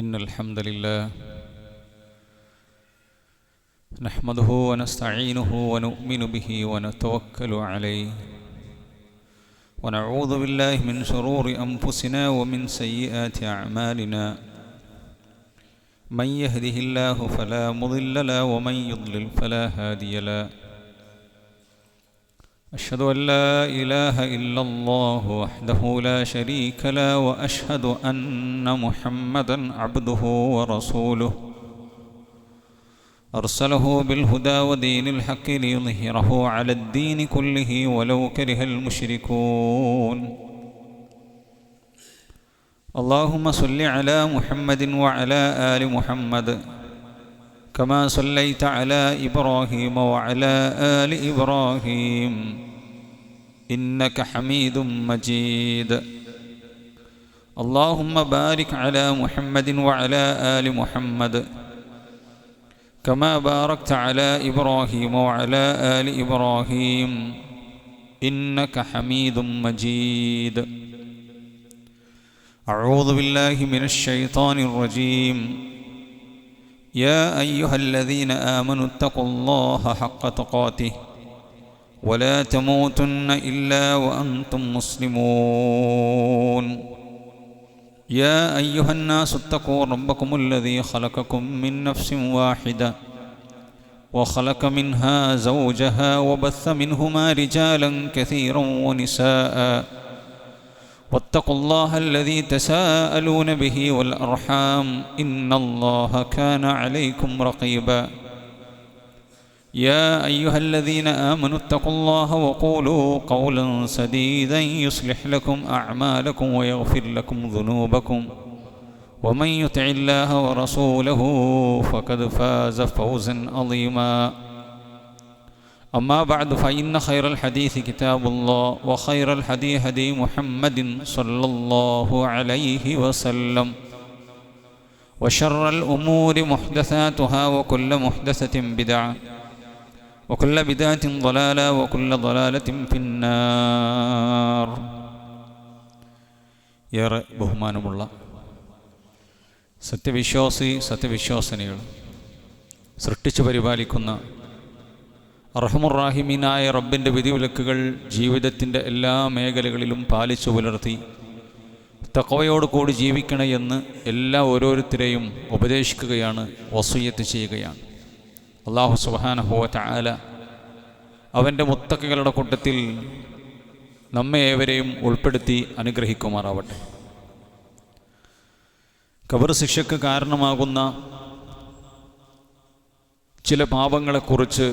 إن الحمد لله نحمده ونستعينه ونؤمن به ونتوكل عليه ونعوذ بالله من شرور أنفسنا ومن سيئات أعمالنا من يهده الله فلا مضل له ومن يضلل فلا هادي له أشهد أن لا إله إلا الله وحده لا شريك له وأشهد أن محمدا عبده ورسوله أرسله بالهدى ودين الحق ليظهره على الدين كله ولو كره المشركون اللهم صل على محمد وعلى آل محمد كما صليت على إبراهيم وعلى آل إبراهيم إنك حميد مجيد اللهم بارك على محمد وعلى آل محمد كما باركت على إبراهيم وعلى آل إبراهيم إنك حميد مجيد أعوذ بالله من الشيطان الرجيم يا أيها الذين آمنوا اتقوا الله حق تقاته ولا تموتن إلا وأنتم مسلمون يا أيها الناس اتقوا ربكم الذي خلقكم من نفس واحدة وخلق منها زوجها وبث منهما رجالا كثيرا ونساء واتقوا الله الذي تساءلون به والأرحام إن الله كان عليكم رقيبا يا أيها الذين آمنوا اتقوا الله وقولوا قولا سديدا يصلح لكم أعمالكم ويغفر لكم ذنوبكم ومن يطع الله ورسوله فقد فاز فوزا عظيما أما بعد فإن خير الحديث كتاب الله وخير الهدي هدي محمد صلى الله عليه وسلم وشر الأمور محدثاتها وكل محدثة بدعة وكل بدعة ضلالة وكل ضلالة في النار ഏറെ ബഹുമാനമുള്ള സത്യവിശ്വാസിനികൾ സൃഷ്ടിച്ചു പരിപാലിക്കുന്ന അർഹമുറാഹിമീനായ റബ്ബിൻ്റെ വിധിവിലക്കുകൾ ജീവിതത്തിൻ്റെ എല്ലാ മേഖലകളിലും പാലിച്ചു പുലർത്തി തഖ്വയോട് കൂടി ജീവിക്കണേ എന്ന് ഓരോരുത്തരെയും ഉപദേശിക്കുകയാണ്, വസിയ്യത്ത് ചെയ്യുകയാണ്. അല്ലാഹു സുബ്ഹാനഹു വ തആല അവൻ്റെ മുത്തഖികളുടെ കൂട്ടത്തിൽ നമ്മെ ഏവരെയും ഉൾപ്പെടുത്തി അനുഗ്രഹിക്കുമാറാവട്ടെ. ഖബർ ശിക്ഷയ്ക്ക് കാരണമാകുന്ന ചില പാപങ്ങളെക്കുറിച്ച്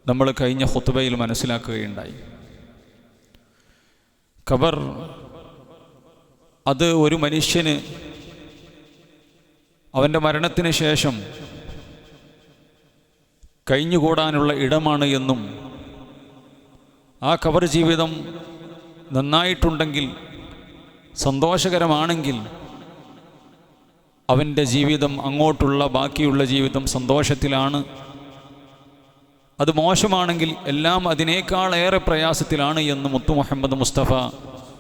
നമ്മൾ കഴിഞ്ഞ ഖുത്ബയിൽ മനസ്സിലാക്കുകയുണ്ടായി. ഖബർ അത് ഒരു മനുഷ്യന് അവൻ്റെ മരണത്തിന് ശേഷം കഴിഞ്ഞുകൂടാനുള്ള ഇടമാണ് എന്നും ആ ഖബർ ജീവിതം നന്നായിട്ടുണ്ടെങ്കിൽ, സന്തോഷകരമാണെങ്കിൽ അവൻ്റെ ജീവിതം അങ്ങോട്ടുള്ള ബാക്കിയുള്ള ജീവിതം സന്തോഷത്തിലാണ്. അത് മോശമാണെങ്കിൽ എല്ലാം അതിനേക്കാളേറെ പ്രയാസത്തിലാണ് എന്ന് മുത്തു മുഹമ്മദ് മുസ്തഫ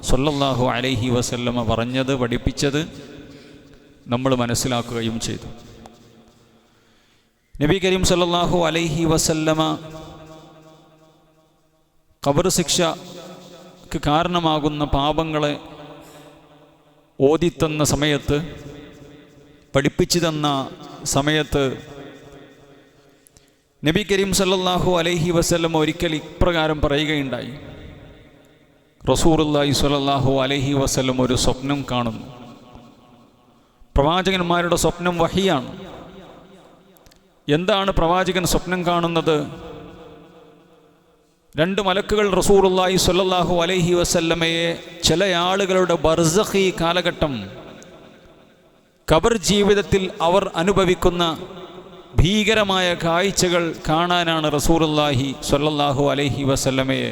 സ്വല്ലല്ലാഹു അലൈഹി വസല്ലമ പറഞ്ഞത്, പഠിപ്പിച്ചത് നമ്മൾ മനസ്സിലാക്കുകയും ചെയ്തു. നബി കരീം സല്ലല്ലാഹു അലൈഹി വസല്ലമ ഖബർ ശിക്ഷയ്ക്ക് കാരണമാകുന്ന പാപങ്ങളെ ഓതിത്തന്ന സമയത്ത്, പഠിപ്പിച്ചു തന്ന സമയത്ത് നബി കരീം സല്ലല്ലാഹു അലൈഹി വസല്ലമ ഒരിക്കൽ ഇപ്രകാരം പറയുകയുണ്ടായി. റസൂലുള്ളാഹി സ്വല്ലല്ലാഹു അലൈഹി വസല്ലം ഒരു സ്വപ്നം കാണുന്നു. പ്രവാചകന്മാരുടെ സ്വപ്നം വഹിയാണ്. എന്താണ് പ്രവാചകൻ സ്വപ്നം കാണുന്നത്? രണ്ട് മലക്കുകൾ റസൂലുള്ളാഹി സ്വല്ലല്ലാഹു അലൈഹി വസല്ലമയെ ചില ആളുകളുടെ ബർസഖി കാലഘട്ടം, ഖബർ ജീവിതത്തിൽ അവർ അനുഭവിക്കുന്ന ഭീകരമായ കാഴ്ചകൾ കാണാനാണ് റസൂലുള്ളാഹി സ്വല്ലല്ലാഹു അലൈഹി വസല്ലമയെ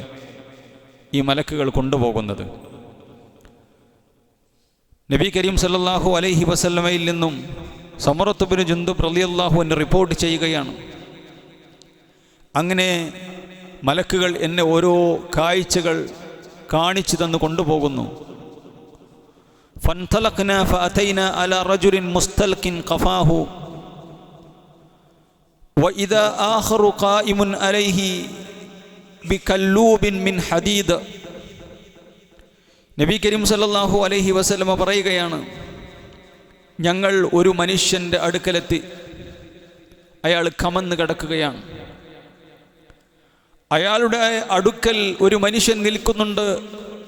ഈ മലക്കുകൾ കൊണ്ടുപോകുന്നത്. നബി കരീം സല്ലല്ലാഹു അലൈഹി വസല്ലമയിൽ നിന്നും സമുറത്ത് ബിൻ ജുന്ദുബ് റളിയല്ലാഹു അൻഹു റിപ്പോർട്ട് ചെയ്യുകയാണ്, അങ്ങനെ മലക്കുകൾ എന്നെ ഓരോ കാഴ്ചകൾ കാണിച്ചു തന്നു കൊണ്ടുപോകുന്നു. فانطلقنا فأتينا على رجل مستلق قفاه وإذا آخر قائم عليه بكلوب من حديد. നബി കരീം സല്ലല്ലാഹു അലൈഹി വസല്ലമ പറയുകയാണ്, ഞങ്ങൾ ഒരു മനുഷ്യൻ്റെ അടുക്കലെത്തി. അയാൾ കമന്ന് കിടക്കുകയാണ്. അയാളുടെ അടുക്കൽ ഒരു മനുഷ്യൻ നിൽക്കുന്നുണ്ട്.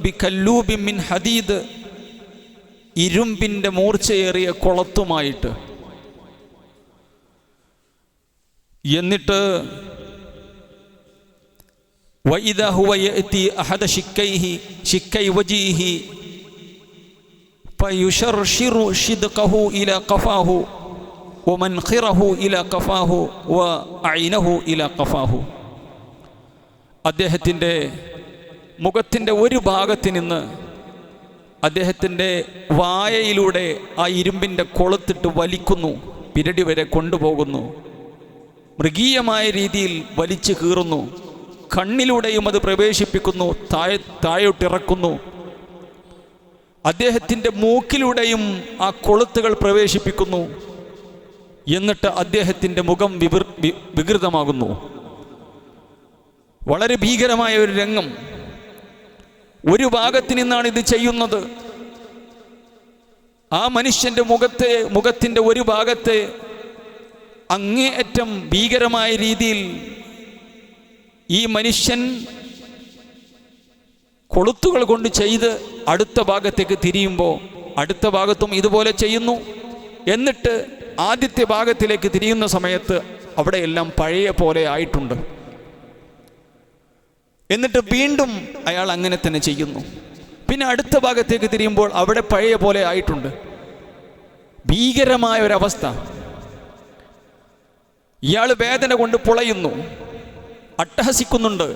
ബികല്ലൂബിൻ മിൻ ഹദീദ്, ഇരുമ്പിൻ്റെ മൂർച്ചയേറിയ കുളത്തുമായിട്ട്. എന്നിട്ട് വഇദാ ഹുവ യഅതി അഹദ ശിക്കൈ വജീഹി ഫയുശർശിറു ശിദ്ഖഹു ഇലാ ഖഫാഹു വമൻഖിറഹു ഇലാ ഖഫാഹു വഅൈനഹു ഇലാ ഖഫാഹു. അദ്ദേഹത്തിൻ്റെ മുഖത്തിൻ്റെ ഒരു ഭാഗത്ത് നിന്ന് അദ്ദേഹത്തിൻ്റെ വായയിലൂടെ ആ ഇരുമ്പിൻ്റെ കൊളുത്തിട്ട് വലിക്കുന്നു, പിരടി വരെ കൊണ്ടുപോകുന്നു. മൃഗീയമായ രീതിയിൽ വലിച്ചു കീറുന്നു. കണ്ണിലൂടെയും അത് പ്രവേശിപ്പിക്കുന്നു, താഴോട്ടിറക്കുന്നു. അദ്ദേഹത്തിൻ്റെ മൂക്കിലൂടെയും ആ കൊളുത്തുകൾ പ്രവേശിപ്പിക്കുന്നു. എന്നിട്ട് അദ്ദേഹത്തിൻ്റെ മുഖം വികൃതമാകുന്നു. വളരെ ഭീകരമായ ഒരു രംഗം. ഒരു ഭാഗത്ത് നിന്നാണ് ഇത് ചെയ്യുന്നത്. ആ മനുഷ്യൻ്റെ മുഖത്തിൻ്റെ ഒരു ഭാഗത്തെ അങ്ങേയറ്റം ഭീകരമായ രീതിയിൽ ഈ മനുഷ്യൻ കൊളുത്തുകൾ കൊണ്ട് ചെയ്ത് അടുത്ത ഭാഗത്തേക്ക് തിരിയുമ്പോൾ അടുത്ത ഭാഗത്തും ഇതുപോലെ ചെയ്യുന്നു. എന്നിട്ട് ആദ്യത്തെ ഭാഗത്തിലേക്ക് തിരിയുന്ന സമയത്ത് അവിടെയെല്ലാം പഴയ പോലെ ആയിട്ടുണ്ട്. എന്നിട്ട് വീണ്ടും അയാൾ അങ്ങനെ തന്നെ ചെയ്യുന്നു. പിന്നെ അടുത്ത ഭാഗത്തേക്ക് തിരിയുമ്പോൾ അവിടെ പഴയ പോലെ ആയിട്ടുണ്ട്. ഭീകരമായ ഒരവസ്ഥ. ഇയാൾ വേദന കൊണ്ട് പുളയുന്നു, അട്ടഹസിക്കുന്നുണ്ട്.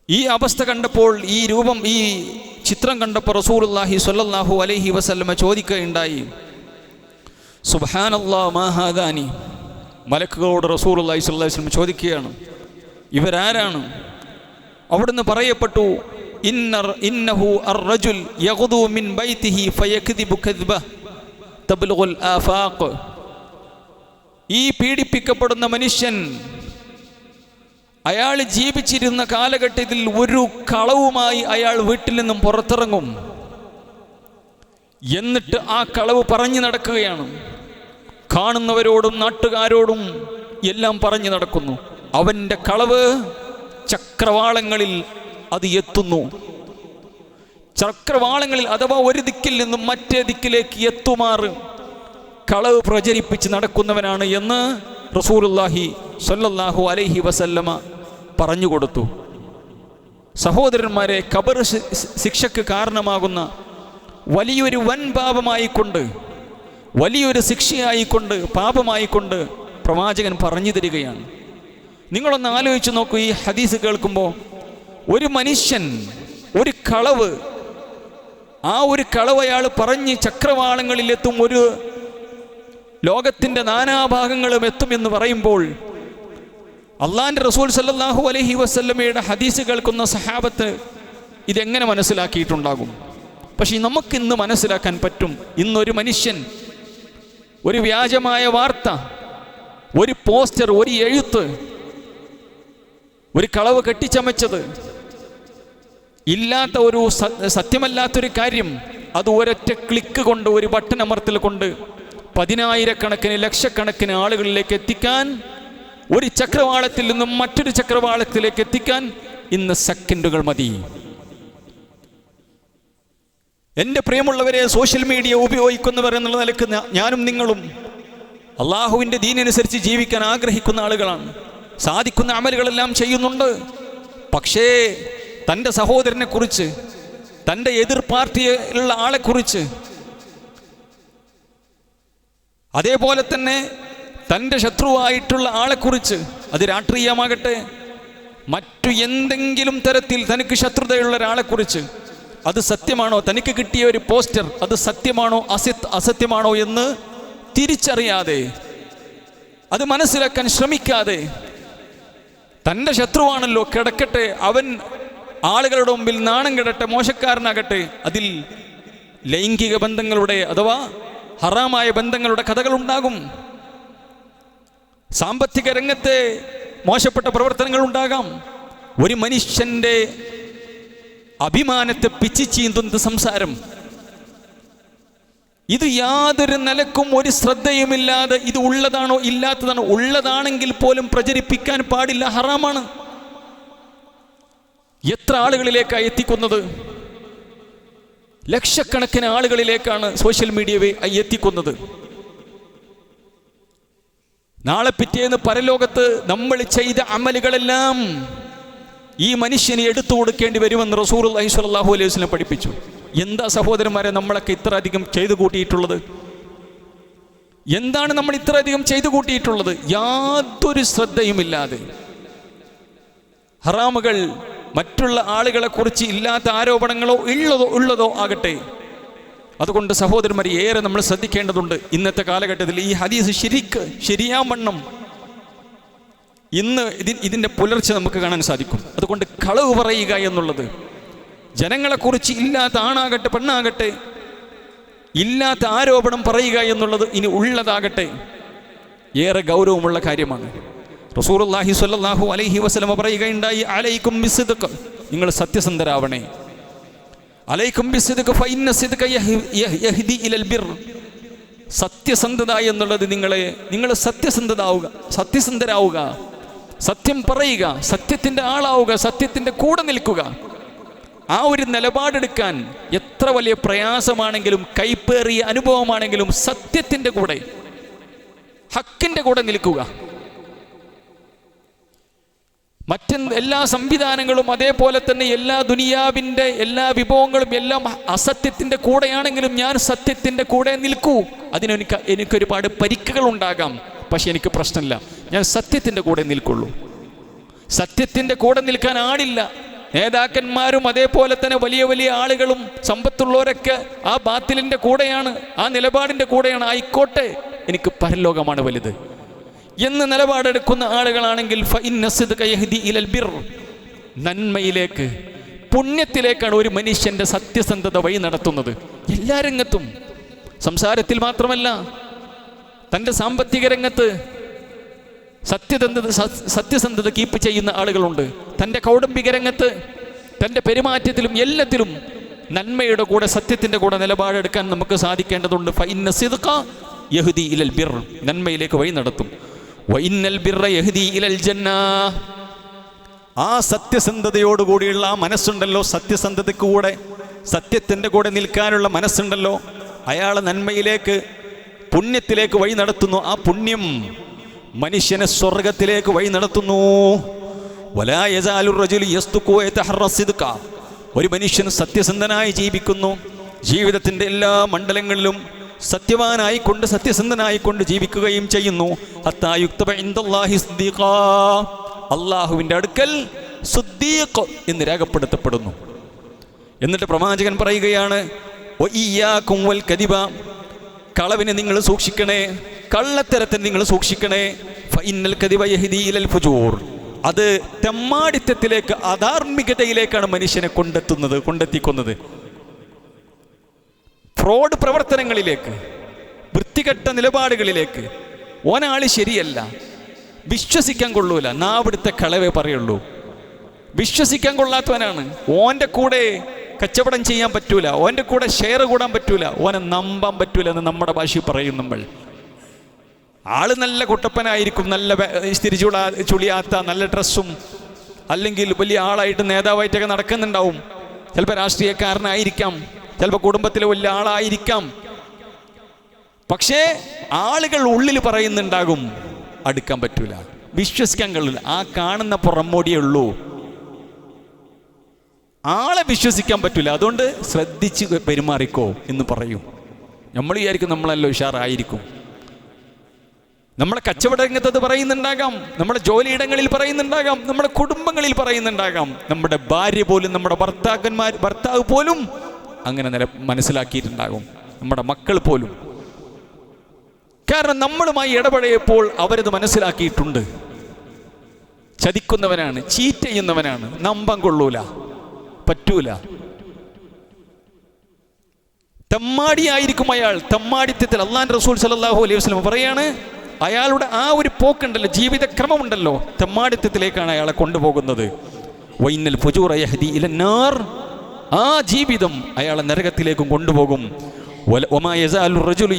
ഈ അവസ്ഥ കണ്ടപ്പോൾ, ഈ ചിത്രം കണ്ടപ്പോൾ റസൂലുള്ളാഹി സ്വല്ലല്ലാഹു അലൈഹി വസല്ലമ ചോദിക്കുകയുണ്ടായി, സുബ്ഹാനല്ലാഹ് മാ ഹാദാനി. മലക്കുകളോട് റസൂലുള്ളാഹി സ്വല്ലല്ലാഹു അലൈഹി വസല്ലം ചോദിക്കുകയാണ്, ഇവരാരാണ്? അവിടുന്ന് പറയപ്പെട്ടു, ഇന്നഹു അർറജുൽ യഗ്ദു മിൻ ബൈതിഹി ഫയക്ദിബു കദ്ബ തബ്ലുഗുൽ ആഫാഖ്. ഈ പീഡിപ്പിക്കപ്പെടുന്ന മനുഷ്യൻ അയാൾ ജീവിച്ചിരുന്ന കാലഘട്ടത്തിൽ ഒരു കളവുമായി അയാൾ വീട്ടിൽ നിന്നും പുറത്തിറങ്ങും. എന്നിട്ട് ആ കളവ് പറഞ്ഞു നടക്കുകയാണ്. കാണുന്നവരോടും നാട്ടുകാരോടും എല്ലാം പറഞ്ഞു നടക്കുന്നു. അവൻ്റെ കളവ് ചക്രവാളങ്ങളിൽ അത് എത്തുന്നു. ചക്രവാളങ്ങളിൽ അഥവാ ഒരു ദിക്കിൽ നിന്നും മറ്റേ ദിക്കിലേക്ക് എത്തുമാറ് കളവ് പ്രചരിപ്പിച്ച് നടക്കുന്നവനാണ് എന്ന് റസൂലുള്ളാഹി സ്വല്ലല്ലാഹു അലൈഹി വസല്ലമ പറഞ്ഞു കൊടുത്തു. സഹോദരന്മാരെ, ഖബർ ശിക്ഷയ്ക്ക് കാരണമാകുന്ന വലിയൊരു വൻ പാപമായിക്കൊണ്ട്, വലിയൊരു ശിക്ഷയായിക്കൊണ്ട്, പാപമായിക്കൊണ്ട് പ്രവാചകൻ പറഞ്ഞു തരികയാണ്. നിങ്ങളൊന്ന് ആലോചിച്ച് നോക്കൂ. ഈ ഹദീസ് കേൾക്കുമ്പോൾ ഒരു മനുഷ്യൻ ഒരു കളവ്, ആ ഒരു കളവ് അയാൾ പറഞ്ഞ് ചക്രവാളങ്ങളിലെത്തും, ഒരു ലോകത്തിൻ്റെ നാനാഭാഗങ്ങളും എത്തുമെന്ന് പറയുമ്പോൾ അള്ളാഹിൻ്റെ റസൂൽ സല്ലല്ലാഹു അലൈഹി വസല്ലമയുടെ ഹദീസ് കേൾക്കുന്ന സഹാബത്ത് ഇതെങ്ങനെ മനസ്സിലാക്കിയിട്ടുണ്ടാകും? പക്ഷേ നമുക്കിന്ന് മനസ്സിലാക്കാൻ പറ്റും. ഇന്നൊരു മനുഷ്യൻ ഒരു വ്യാജമായ വാർത്ത, ഒരു പോസ്റ്റർ, ഒരു എഴുത്ത്, ഒരു കളവ് കെട്ടിച്ചമച്ചത്, ഇല്ലാത്ത ഒരു സത്യമല്ലാത്തൊരു കാര്യം, അത് ഒരൊറ്റ ക്ലിക്ക് കൊണ്ട്, ഒരു ബട്ടൺ അമർത്തൽ കൊണ്ട് പതിനായിരക്കണക്കിന് ലക്ഷക്കണക്കിന് ആളുകളിലേക്ക് എത്തിക്കാൻ, ഒരു ചക്രവാളത്തിൽ നിന്നും മറ്റൊരു ചക്രവാളത്തിലേക്ക് എത്തിക്കാൻ ഇന്ന് സെക്കൻഡുകൾ മതി. എൻ്റെ പ്രിയമുള്ളവരെ, സോഷ്യൽ മീഡിയ ഉപയോഗിക്കുന്നവർ എന്നുള്ള നിലക്ക് ഞാനും നിങ്ങളും അള്ളാഹുവിൻ്റെ ദീനനുസരിച്ച് ജീവിക്കാൻ ആഗ്രഹിക്കുന്ന ആളുകളാണ്. സാധിക്കുന്ന അമലുകളെല്ലാം ചെയ്യുന്നുണ്ട്. പക്ഷേ തൻ്റെ സഹോദരനെ കുറിച്ച്, തൻ്റെ എതിർ പാർട്ടിയിലുള്ള ആളെക്കുറിച്ച്, അതേപോലെ തന്നെ തൻ്റെ ശത്രുവായിട്ടുള്ള ആളെക്കുറിച്ച്, അത് രാഷ്ട്രീയമാകട്ടെ മറ്റു എന്തെങ്കിലും തരത്തിൽ തനിക്ക് ശത്രുതയുള്ള ഒരാളെക്കുറിച്ച്, അത് സത്യമാണോ, തനിക്ക് കിട്ടിയ ഒരു പോസ്റ്റർ അത് സത്യമാണോ അസത്യമാണോ എന്ന് തിരിച്ചറിയാതെ, അത് മനസ്സിലാക്കാൻ ശ്രമിക്കാതെ, തൻ്റെ ശത്രുവാണല്ലോ, കിടക്കട്ടെ, അവൻ ആളുകളുടെ മുമ്പിൽ നാണം കെടട്ടെ, മോശക്കാരനാകട്ടെ. അതിൽ ലൈംഗിക ബന്ധങ്ങളുടെ അഥവാ ഹറാമായ ബന്ധങ്ങളുടെ കഥകളുണ്ടാകും. സാമ്പത്തിക രംഗത്തെ മോശപ്പെട്ട പ്രവർത്തനങ്ങൾ ഉണ്ടാകാം. ഒരു മനുഷ്യന്റെ അഭിമാനത്തെ പിച്ചി ചീന്തുന്ന സംസാരം, ഇത് യാതൊരു നിലക്കും ഒരു ശ്രദ്ധയുമില്ലാതെ ഇത് ഉള്ളതാണോ ഇല്ലാത്തതാണോ, ഉള്ളതാണെങ്കിൽ പോലും പ്രചരിപ്പിക്കാൻ പാടില്ല, ഹറാമാണ്. എത്ര ആളുകളിലേക്കാണ് എത്തിക്കുന്നത്? ലക്ഷക്കണക്കിന് ആളുകളിലേക്കാണ് സോഷ്യൽ മീഡിയയെ എത്തിക്കുന്നത്. നാളെ പിറ്റേന്ന് പരലോകത്ത് നമ്മൾ ചെയ്ത അമലുകളെല്ലാം ഈ മനുഷ്യന് എടുത്തു കൊടുക്കേണ്ടി വരുമെന്ന് റസൂലുള്ളാഹി സ്വല്ലല്ലാഹു അലൈഹി വസല്ലം പഠിപ്പിച്ചു. എന്താ സഹോദരന്മാരെ നമ്മളൊക്കെ ഇത്ര അധികം ചെയ്തു കൂട്ടിയിട്ടുള്ളത്? എന്താണ് നമ്മൾ ഇത്ര അധികം ചെയ്തു കൂട്ടിയിട്ടുള്ളത്? യാതൊരു ശ്രദ്ധയുമില്ലാതെ ഹറാമുകൾ, മറ്റുള്ള ആളുകളെ കുറിച്ച് ഇല്ലാത്ത ആരോപണങ്ങളോ ഉള്ളതോ ആകട്ടെ. അതുകൊണ്ട് സഹോദരന്മാരെ ഏറെ നമ്മൾ ശ്രദ്ധിക്കേണ്ടതുണ്ട്. ഇന്നത്തെ കാലഘട്ടത്തിൽ ഈ ഹദീസ് ശരിയാവണ്ണം ഇന്ന് ഇതിൻ്റെ പുലർച്ചെ നമുക്ക് കാണാൻ സാധിക്കും. അതുകൊണ്ട് കളവ് പറയുക എന്നുള്ളത്, ജനങ്ങളെക്കുറിച്ച് ഇല്ലാത്ത ആണാകട്ടെ പെണ്ണാകട്ടെ ഇല്ലാത്ത ആരോപണം പറയുക എന്നുള്ളത് ഇനി ഉള്ളതാകട്ടെ ഏറെ ഗൗരവമുള്ള കാര്യമാണ്. റസൂലുള്ളാഹി സ്വല്ലല്ലാഹു അലൈഹി വസല്ലം പറയുകയുണ്ടായി, അലൈക്കും ബിസ്സിദ്ഖ്, നിങ്ങൾ സത്യസന്ധരാവണേ. അലൈക്കും ബിസ്സിദ്ഖ് ഫഇന്ന സിദ്ഖ യഹ്ദി ഇലൽ ബിർ. സത്യസന്ധത എന്നുള്ളത് നിങ്ങൾ സത്യസന്ധരാവുക, സത്യം പറയുക, സത്യത്തിൻ്റെ ആളാവുക, സത്യത്തിൻ്റെ കൂടെ നിൽക്കുക. ആ ഒരു നിലപാടെടുക്കാൻ എത്ര വലിയ പ്രയാസമാണെങ്കിലും കൈപ്പേറിയ അനുഭവമാണെങ്കിലും സത്യത്തിൻ്റെ കൂടെ, ഹക്കിൻ്റെ കൂടെ നിൽക്കുക. എല്ലാ സംവിധാനങ്ങളും അതേപോലെ തന്നെ എല്ലാ ദുനിയാവിൻ്റെ എല്ലാ വിഭവങ്ങളും എല്ലാം അസത്യത്തിൻ്റെ കൂടെയാണെങ്കിലും ഞാൻ സത്യത്തിൻ്റെ കൂടെ നിൽക്കൂ. എനിക്കൊരുപാട് പരിക്കുകൾ ഉണ്ടാകാം, പക്ഷെ എനിക്ക് പ്രശ്നമില്ല, ഞാൻ സത്യത്തിൻ്റെ കൂടെ നിൽക്കുള്ളൂ. സത്യത്തിൻ്റെ കൂടെ നിൽക്കാൻ ആളില്ല. നേതാക്കന്മാരും അതേപോലെ തന്നെ വലിയ വലിയ ആളുകളും സമ്പത്തുള്ളവരൊക്കെ ആ ബാത്തിലിൻ്റെ കൂടെയാണ്, ആ നിലപാടിൻ്റെ കൂടെയാണ്. ആയിക്കോട്ടെ, എനിക്ക് പരലോകമാണ് വലുത് എന്ന് നിലപാടെടുക്കുന്ന ആളുകളാണെങ്കിൽ ഫഇന്ന സിദ്ഖ യഹ്ദി ഇലൽ ബിർ, നന്മയിലേക്ക്, പുണ്യത്തിലേക്കാണ് ഒരു മനുഷ്യൻ്റെ സത്യസന്ധത വഴി നടത്തുന്നത്. എല്ലാ രംഗത്തും, സംസാരത്തിൽ മാത്രമല്ല, തൻ്റെ സാമ്പത്തിക രംഗത്ത് സത്യസന്ധത കീപ്പ് ചെയ്യുന്ന ആളുകളുണ്ട്. തൻ്റെ കൗടുംബിക രംഗത്ത്, തൻ്റെ പെരുമാറ്റത്തിലും എല്ലാത്തിലും നന്മയുടെ കൂടെ സത്യത്തിൻ്റെ കൂടെ നിലപാടെടുക്കാൻ നമുക്ക് സാധിക്കേണ്ടതുണ്ട്. ഫഇന്ന സിദ്ഖ യഹ്ദി ഇലൽ ബിർ, നന്മയിലേക്ക് വഴി നടത്തും. വഇന്നൽ ബിർറ യഹ്ദി ഇലൽ ജന്ന, ആ സത്യസന്ധതയോടുകൂടിയുള്ള ആ മനസ്സുണ്ടല്ലോ, സത്യസന്ധതയ്ക്ക് കൂടെ സത്യത്തിൻ്റെ കൂടെ നിൽക്കാനുള്ള മനസ്സുണ്ടല്ലോ, അയാളെ നന്മയിലേക്ക് പുണ്യത്തിലേക്ക് വഴി നടത്തുന്നു. ആ പുണ്യം മനുഷ്യനെ സ്വർഗത്തിലേക്ക് വഴി നടത്തുന്നു. വലാ യസാലു റജുലു യസ്തുഖു വയതഹറ സിദ്ഖ, ഒരു മനുഷ്യൻ സത്യസന്ധനായി ജീവിക്കുന്നു, ജീവിതത്തിൻ്റെ എല്ലാ മണ്ഡലങ്ങളിലും സത്യവാനായിക്കൊണ്ട് സത്യസന്ധനായിക്കൊണ്ട് ജീവിക്കുകയും ചെയ്യുന്നു. ഹത്താ യുക്തബ ഇൻദല്ലാഹി സിദ്ദീഖ, അല്ലാഹുവിൻ്റെ അടുക്കൽ സിദ്ദീഖ് എന്ന് രേഖപ്പെടുത്തപ്പെടുന്നു. എന്നിട്ട് പ്രവാചകൻ പറയുകയാണ്, വഇയ്യാകും വൽ കദിബ, കളവിനെ നിങ്ങൾ സൂക്ഷിക്കണേ, കള്ളത്തരത്തിന് നിങ്ങൾ സൂക്ഷിക്കണേ. ഫഇന്നൽ കദിബ യഹ്ദി ഇലൽ ഫുജൂർ, അത് തെമ്മാടിത്തത്തിലേക്ക്, അധാർമികതയിലേക്കാണ് മനുഷ്യനെ കൊണ്ടെത്തിക്കുന്നത്. ഫ്രോഡ് പ്രവർത്തനങ്ങളിലേക്ക്, വൃത്തികെട്ട നിലപാടുകളിലേക്ക്. ഓനാള് ശരിയല്ല, വിശ്വസിക്കാൻ കൊള്ളൂല, നാവിടുത്തെ കളവേ പറയുള്ളൂ, വിശ്വസിക്കാൻ കൊള്ളാത്തവനാണ്. ഓൻ്റെ കൂടെ കച്ചവടം ചെയ്യാൻ പറ്റൂല, ഓൻ്റെ കൂടെ ഷെയർ കൂടാൻ പറ്റൂല, ഓനെ നമ്പാൻ പറ്റൂല എന്ന് നമ്മുടെ ഭാഷയിൽ പറയും നമ്മൾ. ആള് നല്ല കുട്ടപ്പനായിരിക്കും, നല്ല ചുളിയാത്ത നല്ല ഡ്രസ്സും, അല്ലെങ്കിൽ വലിയ ആളായിട്ട് നേതാവായിട്ടൊക്കെ നടക്കുന്നുണ്ടാവും. ചിലപ്പോൾ രാഷ്ട്രീയക്കാരനായിരിക്കാം, ചിലപ്പോൾ കുടുംബത്തിലെ വലിയ ആളായിരിക്കാം. പക്ഷേ ആളുകൾ ഉള്ളിൽ പറയുന്നുണ്ടാകും, അടുക്കാൻ പറ്റൂല, വിശ്വസിക്കാൻ കഴിയില്ല. ആ കാണുന്ന പുറമോടിയേ ഉള്ളൂ, ആളെ വിശ്വസിക്കാൻ പറ്റൂല. അതുകൊണ്ട് ശ്രദ്ധിച്ച് പെരുമാറിക്കോ എന്ന് പറയും. നമ്മൾ വിചാരിക്കും നമ്മളെല്ലാം ഉഷാറായിരിക്കും. നമ്മളെ കച്ചവട രംഗത്ത് അത് പറയുന്നുണ്ടാകാം, നമ്മുടെ ജോലിയിടങ്ങളിൽ പറയുന്നുണ്ടാകാം, നമ്മുടെ കുടുംബങ്ങളിൽ പറയുന്നുണ്ടാകാം. നമ്മുടെ ഭാര്യ പോലും, നമ്മുടെ ഭർത്താവ് പോലും അങ്ങനെ മനസ്സിലാക്കിയിട്ടുണ്ടാകും, നമ്മുടെ മക്കൾ പോലും. കാരണം നമ്മളുമായി ഇടപഴയപ്പോൾ അവരത് മനസ്സിലാക്കിയിട്ടുണ്ട്. ചതിക്കുന്നവനാണ്, ചീറ്റ് ചെയ്യുന്നവനാണ്, നമ്പാൻ കൊള്ളൂല. പറ്റൂല. തെമ്മാടിയായിരിക്കും അയാൾ. തെമ്മാടിത്തത്തിൽ അള്ളാഹുവിന്റെ റസൂൽ സല്ലല്ലാഹു അലൈഹി വസല്ലം പറയാണ്, അയാളുടെ ആ ഒരു പോക്കുണ്ടല്ലോ, ജീവിതക്രമമുണ്ടല്ലോ, തെമ്മാടിത്തത്തിലേക്കാണ് അയാളെ കൊണ്ടുപോകുന്നത്. വൈനൽ ഫുജൂറ യഹ്ദി ഇലന്നാർ, ആ ജീവിതം അയാളെ നരകത്തിലേക്കും കൊണ്ടുപോകും. വമാ യസാലു റജുലു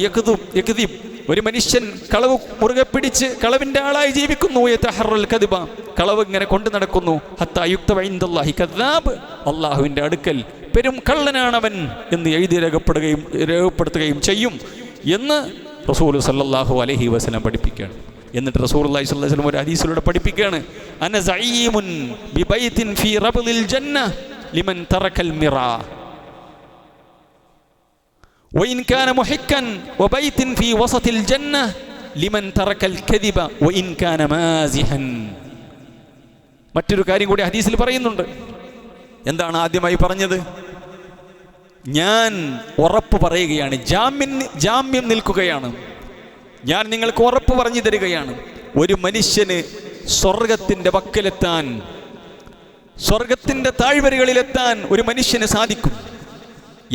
യക്ദിബ്, ഒരു മനുഷ്യൻ കളവ് മുറുകെ പിടിച്ച് കളവിന്റെ ആളായി ജീവിക്കുന്നു. യതഹറൽ കദിബ, കളവ് ഇങ്ങനെ കൊണ്ടു നടക്കുന്നു. ഹത്താ യുക്തബ ഇൻദല്ലാഹി കദ്ദാബ്, അള്ളാഹുവിന്റെ അടുക്കൽ പെരും കള്ളനാണവൻ എന്ന് എഴുതി രേഖപ്പെടുത്തുകയും ചെയ്യും എന്ന് റസൂൽ സല്ലല്ലാഹു അലൈഹി വസല്ലം പഠിപ്പിക്കുകയാണ്. എന്നിട്ട് റസൂലുള്ളാഹി സ്വല്ലല്ലാഹു അലൈഹി വസല്ലം ഒരു ഹദീസിലൂടെ പഠിപ്പിക്കുകയാണ്, അന സഈമുൻ ബിബൈത്തിൻ ഫീ റബ്ദിൽ ജന്ന ലിമൻ തറക്കൽ മിറാ വഇൻ കാന മുഹിക്കൻ വബൈത്തിൻ ഫീ വസതിൽ ജന്ന ലിമൻ തറക്കൽ കദിബ വഇൻ കാന മാസിഹൻ. മറ്റൊരു കാര്യം കൂടി ഹദീസിൽ പറയുന്നുണ്ട്. എന്താണ് ആദ്യമായി പറഞ്ഞത്? ഞാൻ ഉറപ്പ് പറയുകയാണ്, ജാമ്യം നിൽക്കുകയാണ്, ഞാൻ നിങ്ങൾക്ക് ഉറപ്പ് പറഞ്ഞു തരികയാണ്, ഒരു മനുഷ്യന് സ്വർഗത്തിൻ്റെ വക്കിലെത്താൻ, സ്വർഗത്തിൻ്റെ താഴ്വരകളിലെത്താൻ ഒരു മനുഷ്യന് സാധിക്കും.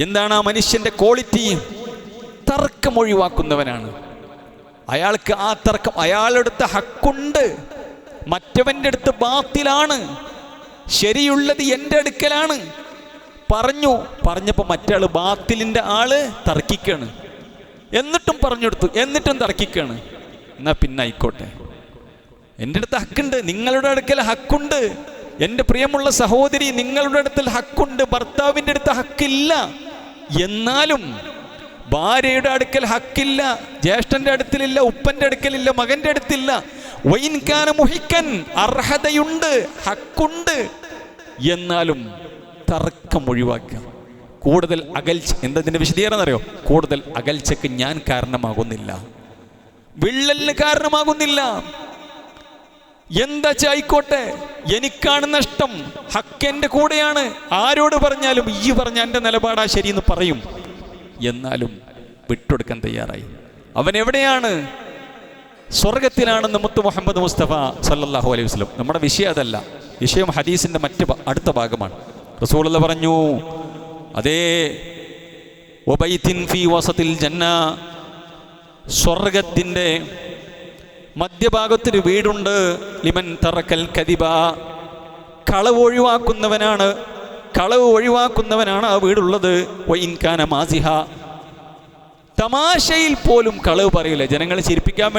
എന്താണ് ആ മനുഷ്യൻ്റെ ക്വാളിറ്റി? തർക്കം ഒഴിവാക്കുന്നവനാണ്. അയാൾക്ക് ആ തർക്കം, അയാളെടുത്ത ഹക്കുണ്ട്, മറ്റവൻ്റെ അടുത്ത് ബാത്തിലാണ്, ശരിയുള്ളത് എൻ്റെ അടുക്കലാണ്. പറഞ്ഞപ്പോൾ മറ്റാൾ ബാത്തിലിൻ്റെ ആള് തർക്കിക്കാണ്, എന്നിട്ടും പറഞ്ഞെടുത്തു, എന്നിട്ടും തർക്കിക്കാണ്. എന്നാ പിന്നെ ആയിക്കോട്ടെ, എൻ്റെ അടുത്ത് ഹക്കുണ്ട്, നിങ്ങളുടെ അടുക്കൽ ഹക്കുണ്ട്, എൻ്റെ പ്രിയമുള്ള സഹോദരി നിങ്ങളുടെ അടുത്തിൽ ഹക്കുണ്ട്, ഭർത്താവിൻ്റെ അടുത്ത് ഹക്കില്ല. എന്നാലും ഭാര്യയുടെ അടുക്കൽ ഹക്കില്ല, ജ്യേഷ്ഠൻ്റെ അടുത്തിലില്ല, ഉപ്പൻ്റെ അടുക്കലില്ല, മകൻ്റെ അടുത്തില്ല. വൈൻ കാന മുഹിക്കൻ, അർഹതയുണ്ട്, ഹക്കുണ്ട്, എന്നാലും തർക്കം ഒഴിവാക്കുക. കൂടുതൽ അകൽച്ച, എന്തതിൻ്റെ വിശദീകരണം അറിയോ? കൂടുതൽ അകൽച്ചക്ക് ഞാൻ കാരണമാകുന്നില്ല, വിള്ളലിന് കാരണമാകുന്നില്ല. എന്താ ആയിക്കോട്ടെ, എനിക്കാണ് നഷ്ടം, ഹക്കെൻ്റെ കൂടെയാണ്. ആരോട് പറഞ്ഞാലും ഈ പറഞ്ഞ എൻ്റെ നിലപാടാ ശരിയെന്ന് പറയും, എന്നാലും വിട്ടുകൊടുക്കാൻ തയ്യാറായി. അവൻ എവിടെയാണ്? സ്വർഗത്തിലാണെന്ന് മുത്ത് മുഹമ്മദ് മുസ്തഫ സല്ലല്ലാഹു അലൈഹി വസല്ലം. നമ്മുടെ വിഷയം അതല്ല, വിഷയം ഹദീസിൻ്റെ അടുത്ത ഭാഗമാണ്. റസൂലുള്ളാഹി പറഞ്ഞു, അതേ വബൈത്തിൻ ഫീ വസതിൽ ജന്ന, സ്വർഗത്തിൻ്റെ മധ്യഭാഗത്തൊരു വീടുണ്ട്. ലിമൻ തറക്കൽ കദിബ, കളവ് ഒഴിവാക്കുന്നവനാണ് ആ വീടുള്ളത്. വഇൻ കാന മാസിഹ, തമാശയിൽ പോലും കളവ് പറയില്ല. ജനങ്ങളെ ചിരിപ്പിക്കാൻ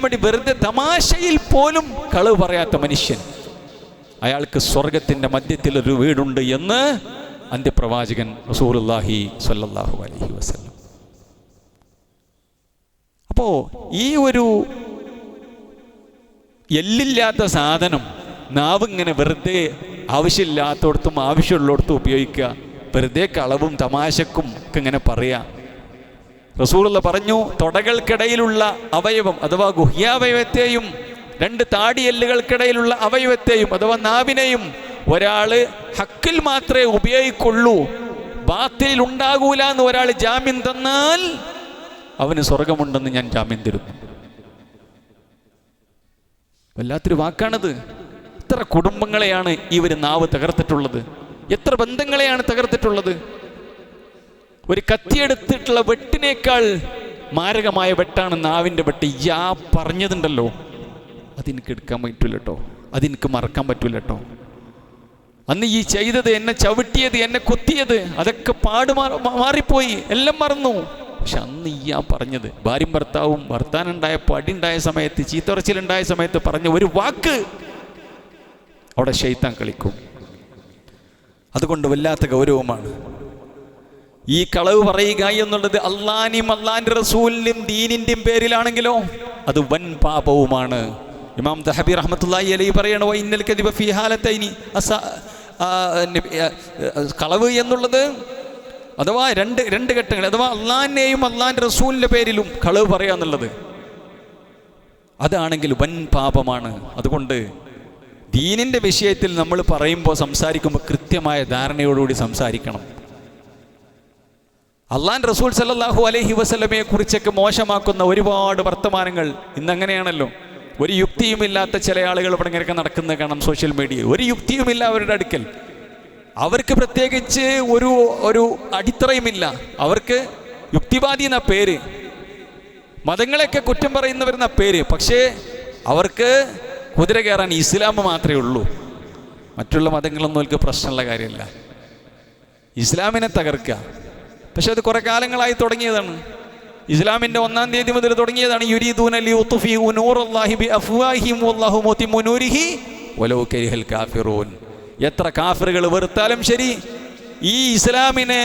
വേണ്ടി വെറുതെ തമാശയിൽ പോലും കളവ് പറയാത്ത മനുഷ്യൻ, അയാൾക്ക് സ്വർഗത്തിൻ്റെ മധ്യത്തിൽ ഒരു വീടുണ്ട് എന്ന് അന്ത്യപ്രവാചകൻ റസൂലുള്ളാഹി സ്വല്ലല്ലാഹു അലൈഹി വസല്ലം. അപ്പോൾ ഈ ഒരു എല്ലില്ലാത്ത സാധനം നാവിങ്ങനെ വെറുതെ ആവശ്യമില്ലാത്തടത്തും ആവശ്യമുള്ളിടത്തും ഉപയോഗിക്കുക, വെറുതെ കളവും തമാശക്കും ഒക്കെ ഇങ്ങനെ പറയാം. റസൂലുള്ളാഹി പറഞ്ഞു, തൊടകൾക്കിടയിലുള്ള അവയവം അഥവാ ഗുഹ്യാവയവത്തെയും രണ്ട് താടിയെല്ലുകൾക്കിടയിലുള്ള അവയവത്തെയും അഥവാ നാവിനെയും ഒരാൾ ഹക്കിൽ മാത്രമേ ഉപയോഗിക്കുള്ളൂ, ബാത്തിൽ ഉണ്ടാകൂല എന്ന് ഒരാൾ ജാമ്യം തന്നാൽ അവന് സ്വർഗമുണ്ടെന്ന് ഞാൻ ജാമ്യം തരുന്നു. വല്ലാത്തൊരു വാക്കാണത്. എത്ര കുടുംബങ്ങളെയാണ് ഇവർ നാവ് തകർത്തിട്ടുള്ളത്, എത്ര ബന്ധങ്ങളെയാണ് തകർത്തിട്ടുള്ളത്. ഒരു കത്തിയെടുത്തിട്ടുള്ള വെട്ടിനേക്കാൾ മാരകമായ വെട്ടാണ് നാവിൻ്റെ വെട്ട്. പറഞ്ഞതുണ്ടല്ലോ, അതെനിക്ക് എടുക്കാൻ പറ്റൂല കേട്ടോ, അതെനിക്ക് മറക്കാൻ പറ്റൂല കേട്ടോ. അന്ന് ഈ ചെയ്തത്, എന്നെ ചവിട്ടിയത്, എന്നെ കുത്തിയത്, അതൊക്കെ മാറിപ്പോയി, എല്ലാം മറന്നു. പക്ഷെ അന്ന് പറഞ്ഞത്, ഭാര്യയും ഭർത്താവും വർത്താനുണ്ടായപ്പോൾ, അടിയുണ്ടായ സമയത്ത്, ചീത്തറച്ചിലുണ്ടായ സമയത്ത് പറഞ്ഞ ഒരു വാക്ക് അവിടെ ശൈത്താൻ കളിക്കും. അതുകൊണ്ട് വല്ലാത്ത ഗൗരവമാണ് ഈ കളവ് പറയുക എന്നുള്ളത്. അള്ളാഹിനെയും അള്ളാഹിൻ്റെ റസൂലിൻ്റെയും ദീനിൻ്റെയും പേരിലാണെങ്കിലോ അത് വൻ പാപവുമാണ്. ഇമാം ദഹബി റഹ്മത്തുള്ളാഹി അലൈഹി പറയണ, ഇന്നൽ കദിബ ഫീ ഹാലത്തൈനി, കളവ് എന്നുള്ളത് അഥവാ രണ്ട് ഘട്ടങ്ങൾ, അഥവാ അള്ളാഹിനെയും അള്ളാഹിൻ്റെ റസൂലിൻ്റെ പേരിലും കളവ് പറയുക എന്നുള്ളത്, അതാണെങ്കിൽ വൻ പാപമാണ്. അതുകൊണ്ട് ദീനിൻ്റെ വിഷയത്തിൽ നമ്മൾ പറയുമ്പോൾ, സംസാരിക്കുമ്പോൾ കൃത്യമായ ധാരണയോടുകൂടി സംസാരിക്കണം. അള്ളാഹിൻ്റെ റസൂൽ സല്ലല്ലാഹു അലൈഹി വസല്ലമയെ കുറിച്ചൊക്കെ മോശമാക്കുന്ന ഒരുപാട് വർത്തമാനങ്ങൾ ഇന്നങ്ങനെയാണല്ലോ. ഒരു യുക്തിയുമില്ലാത്ത ചില ആളുകൾ ഇവിടെ ഇങ്ങനെയൊക്കെ നടക്കുന്നത് കാണാം സോഷ്യൽ മീഡിയയിൽ. ഒരു യുക്തിയുമില്ല അവരുടെ അടുക്കൽ. അവർക്ക് പ്രത്യേകിച്ച് ഒരു അടിത്തറയുമില്ല. അവർക്ക് യുക്തിവാദി എന്ന പേര്, മതങ്ങളെയൊക്കെ കുറ്റം പറയുന്നവരെന്ന പേര്. പക്ഷേ അവർക്ക് കുതിര കയറാൻ ഇസ്ലാം മാത്രമേ ഉള്ളൂ. മറ്റുള്ള മതങ്ങളൊന്നും അവർക്ക് പ്രശ്നമുള്ള കാര്യമല്ല. ഇസ്ലാമിനെ തകർക്കുക. പക്ഷെ അത് കുറേ കാലങ്ങളായി തുടങ്ങിയതാണ്. ഇസ്ലാമിൻ്റെ 1-ാം തീയതി മുതൽ തുടങ്ങിയതാണ്. യുരീദൂന ലിയുത്ഫിഉ നൂറല്ലാഹി ബിഅഫ്വാഹിഹിം വല്ലാഹു മുതിമ്മു നൂരിഹി വലൗ കരിഹൽ കാഫിറൂൻ. എത്ര കാഫിറുകൾ വെറുത്താലും ശരി, ഈ ഇസ്ലാമിനെ,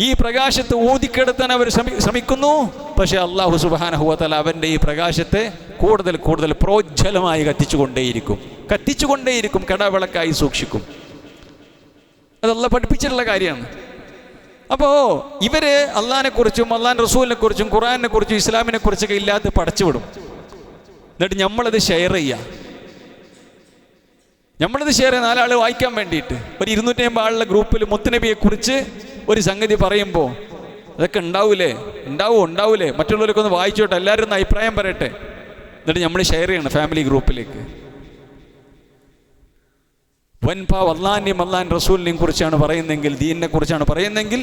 ഈ പ്രകാശത്തെ ഊതിക്കെടുത്താൻ അവർ ശ്രമിക്കുന്നു. പക്ഷെ അല്ലാഹു സുബ്ഹാനഹു വ തആല അവൻ്റെ ഈ പ്രകാശത്തെ കൂടുതൽ കൂടുതൽ പ്രോജ്വലമായി കത്തിച്ചുകൊണ്ടേയിരിക്കും, കടവിളക്കായി സൂക്ഷിക്കും. അത് അല്ലാഹ് പഠിപ്പിച്ചിട്ടുള്ള കാര്യമാണ്. അപ്പോൾ ഇവര് അള്ളാഹിനെക്കുറിച്ചും അള്ളാഹിൻ്റെ റസൂലിനെ കുറിച്ചും ഖുർആനെ കുറിച്ചും ഇസ്ലാമിനെ കുറിച്ചൊക്കെ ഇല്ലാതെ പടച്ചുവിടും. എന്നിട്ട് നമ്മളത് ഷെയർ ചെയ്യുക. നമ്മളത് ഷെയർ ചെയ്യുന്ന 4 ആൾ വായിക്കാൻ വേണ്ടിയിട്ട് ഒരു 250 ആളുടെ ഗ്രൂപ്പിൽ മുത്തുനബിയെ കുറിച്ച് ഒരു സംഗതി പറയുമ്പോൾ അതൊക്കെ ഉണ്ടാവൂലേ മറ്റുള്ളവരൊക്കെ ഒന്ന് വായിച്ചോട്ടെ, എല്ലാവരും ഒന്ന് അഭിപ്രായം പറയട്ടെ. എന്നിട്ട് നമ്മൾ ഷെയർ ചെയ്യണം ഫാമിലി ഗ്രൂപ്പിലേക്ക്. വൻപാവ് അള്ളാഹിനെയും അള്ളാഹിൻ്റെ റസൂലിനെയും കുറിച്ചാണ് പറയുന്നതെങ്കിൽ, ദീനിനെ കുറിച്ചാണ് പറയുന്നതെങ്കിൽ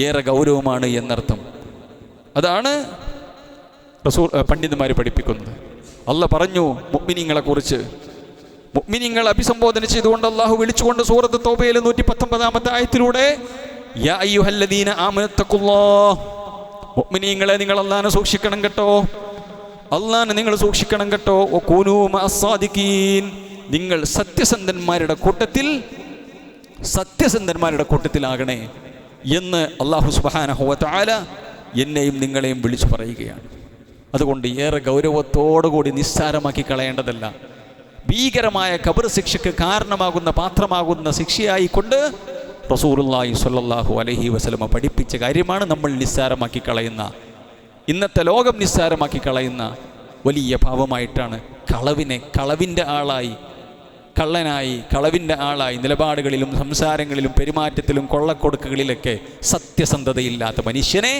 ഏറെ ഗൗരവമാണ് എന്നർത്ഥം. അതാണ് പണ്ഡിതന്മാർ പഠിപ്പിക്കുന്നത്. അള്ളാഹ് പറഞ്ഞു മുഅ്മിനീങ്ങളെ കുറിച്ച്, മുഅ്മിനീങ്ങളെ അഭിസംബോധന ചെയ്തുകൊണ്ട് അള്ളാഹു വിളിച്ചുകൊണ്ട് സൂറത്ത് തൗബയിൽ 119-ാമത്തെ ആയത്തിലൂടെ യാ അയ്യുഹല്ലദീന ആമനൂ തഖുല്ലാഹ്, മുഅ്മിനീങ്ങളെ നിങ്ങൾ അള്ളാഹിനെ സൂക്ഷിക്കണം കേട്ടോ, അള്ളാഹിനെ നിങ്ങൾ സൂക്ഷിക്കണം കേട്ടോ. വകൂനൂ മഅസ്സാദിഖീൻ, നിങ്ങൾ സത്യസന്ധന്മാരുടെ കൂട്ടത്തിലാകണേ എന്ന് അല്ലാഹു സുബ്ഹാനഹു വ തആല എന്നെയും നിങ്ങളെയും വിളിച്ചു പറയുകയാണ്. അതുകൊണ്ട് ഏറെ ഗൗരവത്തോടുകൂടി നിസ്സാരമാക്കി കളയേണ്ടതല്ല. ഭീകരമായ ഖബർ ശിക്ഷയ്ക്ക് കാരണമാകുന്ന പാത്രമാകുന്ന ശിക്ഷയായിക്കൊണ്ട് റസൂലുള്ളാഹി സ്വല്ലല്ലാഹു അലൈഹി വസല്ലമ പഠിപ്പിച്ച കാര്യമാണ് നമ്മൾ നിസ്സാരമാക്കി കളയുന്ന, ഇന്നത്തെ ലോകം നിസ്സാരമാക്കി കളയുന്ന വലിയ പാപമായിട്ടാണ് കളവിൻ്റെ ആളായി നിലപാടുകളിലും സംസാരങ്ങളിലും പെരുമാറ്റത്തിലും കൊള്ളക്കൊടുക്കുകളിലൊക്കെ സത്യസന്ധതയില്ലാത്ത മനുഷ്യനെ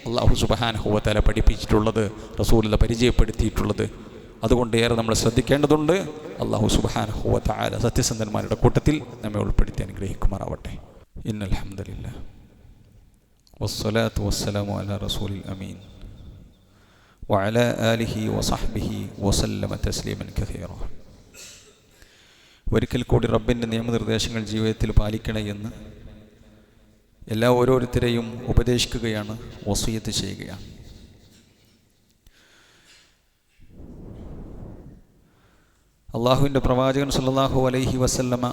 അല്ലാഹു സുബ്ഹാനഹു വ തആല പഠിപ്പിച്ചിട്ടുള്ളത്, റസൂലുള്ളാഹി പരിചയപ്പെടുത്തിയിട്ടുള്ളത്. അതുകൊണ്ട് ഏറെ നമ്മൾ ശ്രദ്ധിക്കേണ്ടതുണ്ട്. അല്ലാഹു സുബ്ഹാനഹു വ തആല സത്യസന്ധന്മാരുടെ കൂട്ടത്തിൽ നമ്മെ ഉൾപ്പെടുത്തി അനുഗ്രഹിക്കുമാറാവട്ടെ. ഇന്നൽ ഹംദുലില്ലാഹ് വസ്സലാത്തു വസ്സലാമു അലാ റസൂലിൽ അമീൻ വഅലാ ആലിഹി വസഹ്ബിഹി വസല്ലമ തസ്ലീമൻ കസീറ. ഒരിക്കൽ കൂടി റബ്ബിൻ്റെ നിയമനിർദ്ദേശങ്ങൾ ജീവിതത്തിൽ പാലിക്കണേ എന്ന് ഓരോരുത്തരെയും ഉപദേശിക്കുകയാണ്, വസിയത്ത് ചെയ്യുകയാണ്. അള്ളാഹുവിൻ്റെ പ്രവാചകൻ സല്ലല്ലാഹു അലൈഹി വസല്ലമ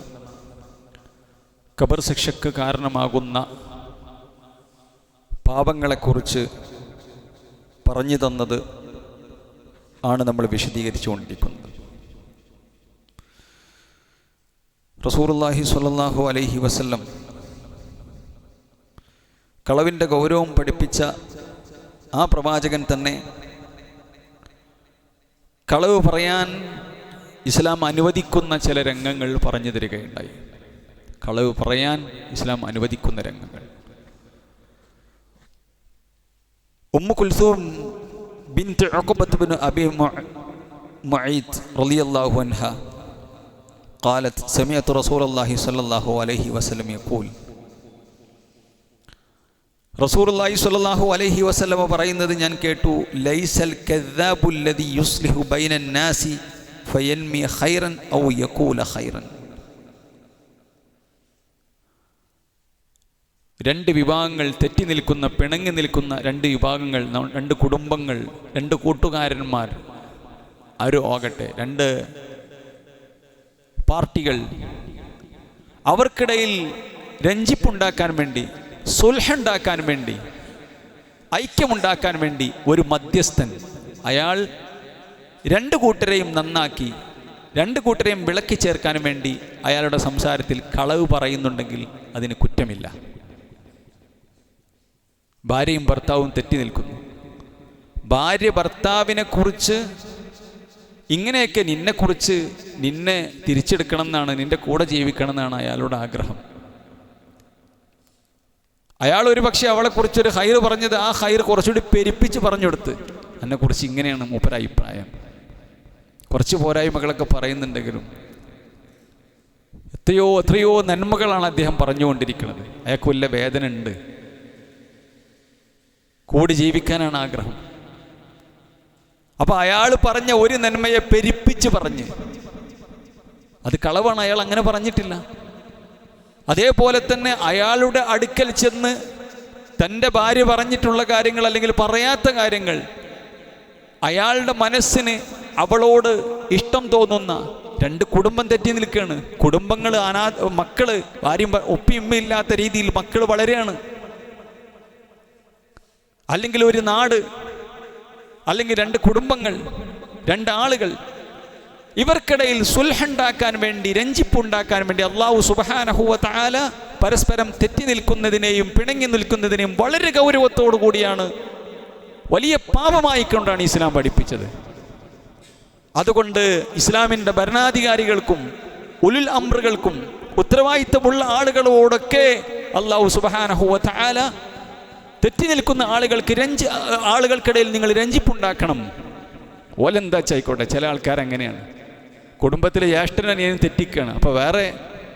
ഖബർ ശിക്ഷയ്ക്ക് കാരണമാകുന്ന പാപങ്ങളെക്കുറിച്ച് പറഞ്ഞു തന്നത് ആണ് നമ്മൾ വിശദീകരിച്ചു കൊണ്ടിരിക്കുന്നത്. റസൂലുള്ളാഹി സ്വല്ലല്ലാഹു അലൈഹി വസല്ലം കളവിൻ്റെ ഗൗരവം പഠിപ്പിച്ച ആ പ്രവാചകൻ തന്നെ കളവ് പറയാൻ ഇസ്ലാം അനുവദിക്കുന്ന ചില രംഗങ്ങൾ പറഞ്ഞു തരികയുണ്ടായി. കളവ് പറയാൻ ഇസ്ലാം അനുവദിക്കുന്ന രംഗങ്ങൾ. ഉമ്മു കുൽസൂം ബിൻത് ഉഖബത്ത് ബിൻ അബി മുഈത്ത് റളിയല്ലാഹു അൻഹ قالت سمعت رسول الله صلى الله عليه وسلم يقول, റസൂലുള്ളാഹി സ്വല്ലല്ലാഹു അലൈഹി വസല്ലമ പറയുന്നത് ഞാൻ കേട്ടു, ലൈസൽ കദ്ദാബു അല്ലദി യുസ്ലിഹു ബൈനൻ നാസി ഫയൻമി ഖൈറൻ ഔ യഖൂല ഖൈറൻ. 2 വിഭാഗങ്ങൾ തെറ്റി നിൽക്കുന്ന, പിണങ്ങി നിൽക്കുന്ന 2 വിഭാഗങ്ങൾ, 2 കുടുംബങ്ങൾ, 2 കൂട്ടുകാരന്മാർ ആകട്ടെ, 2 പാർട്ടികൾ, അവർക്കിടയിൽ രഞ്ജിപ്പുണ്ടാക്കാൻ വേണ്ടി, സുൽഹുണ്ടാക്കാൻ വേണ്ടി, ഐക്യമുണ്ടാക്കാൻ വേണ്ടി ഒരു മധ്യസ്ഥൻ, അയാൾ 2 കൂട്ടരെയും നന്നാക്കി 2 കൂട്ടരെയും വിളക്കി ചേർക്കാൻ വേണ്ടി അയാളുടെ സംസാരത്തിൽ കളവ് പറയുന്നുണ്ടെങ്കിൽ അതിന് കുറ്റമില്ല. ഭാര്യയും ഭർത്താവും തെറ്റി നിൽക്കുന്നു. ഭാര്യ ഭർത്താവിനെക്കുറിച്ച് ഇങ്ങനെയൊക്കെ നിന്നെക്കുറിച്ച്, നിന്നെ തിരിച്ചെടുക്കണം എന്നാണ്, നിന്റെ കൂടെ ജീവിക്കണം എന്നാണ് അയാളുടെ ആഗ്രഹം. അയാൾ ഒരു പക്ഷേ അവളെക്കുറിച്ചൊരു ഹൈർ പറഞ്ഞത്, ആ ഹൈർ കുറച്ചുകൂടി പെരുപ്പിച്ച് പറഞ്ഞു കൊടുത്ത്, എന്നെക്കുറിച്ച് ഇങ്ങനെയാണ് മൂപ്പര അഭിപ്രായം, കുറച്ച് പോരായ്മകളൊക്കെ പറയുന്നുണ്ടെങ്കിലും എത്രയോ നന്മകളാണ് അദ്ദേഹം പറഞ്ഞുകൊണ്ടിരിക്കുന്നത്. അയാൾക്ക് വല്ല വേദന ഉണ്ട്, കൂടി ജീവിക്കാനാണ് ആഗ്രഹം. അപ്പോൾ അയാൾ പറഞ്ഞ ഒരു നന്മയെ പെരുപ്പിച്ച് പറഞ്ഞ് അത് കളവാണ്. അയാൾ അങ്ങനെ പറഞ്ഞിട്ടില്ല. അതേപോലെ തന്നെ അയാളുടെ അടുക്കൽ ചെന്ന് തൻ്റെ ഭാര്യ പറഞ്ഞിട്ടുള്ള കാര്യങ്ങൾ അല്ലെങ്കിൽ പറയാത്ത കാര്യങ്ങൾ, അയാളുടെ മനസ്സിന് അവളോട് ഇഷ്ടം തോന്നുന്ന രണ്ട് കുടുംബം തെറ്റി നിൽക്കുകയാണ്. കുടുംബങ്ങൾ മക്കള് ഭാര്യയും ഉപ്പയില്ലാത്ത രീതിയിൽ മക്കൾ വളരെയാണ്. അല്ലെങ്കിൽ ഒരു നാട്, അല്ലെങ്കിൽ രണ്ട് കുടുംബങ്ങൾ, രണ്ടാളുകൾ, ഇവർക്കിടയിൽ സുൽഹുണ്ടാക്കാൻ വേണ്ടി, രഞ്ജിപ്പുണ്ടാക്കാൻ വേണ്ടി അല്ലാഹു സുബ്ഹാനഹു വ തആല പരസ്പരം തെറ്റി നിൽക്കുന്നതിനെയും പിണങ്ങി നിൽക്കുന്നതിനെയും വളരെ ഗൗരവത്തോടു കൂടിയാണ്, വലിയ പാപമായിക്കൊണ്ടാണ് ഇസ്ലാം പഠിപ്പിച്ചത്. അതുകൊണ്ട് ഇസ്ലാമിൻ്റെ ഭരണാധികാരികൾക്കും ഉലുൽ അംറുകൾക്കും ഉത്തരവാദിത്തമുള്ള ആളുകളോടൊക്കെ അല്ലാഹു സുബ്ഹാനഹു വ തആല തെറ്റി നിൽക്കുന്ന ആളുകൾക്കിടയിൽ നിങ്ങൾ രഞ്ജിപ്പുണ്ടാക്കണം. ഓലെന്താ ചായിക്കോട്ടെ. ചില ആൾക്കാർ അങ്ങനെയാണ്. കുടുംബത്തിലെ ജ്യേഷ്ഠനും തെറ്റിക്കുകയാണ്, അപ്പോൾ വേറെ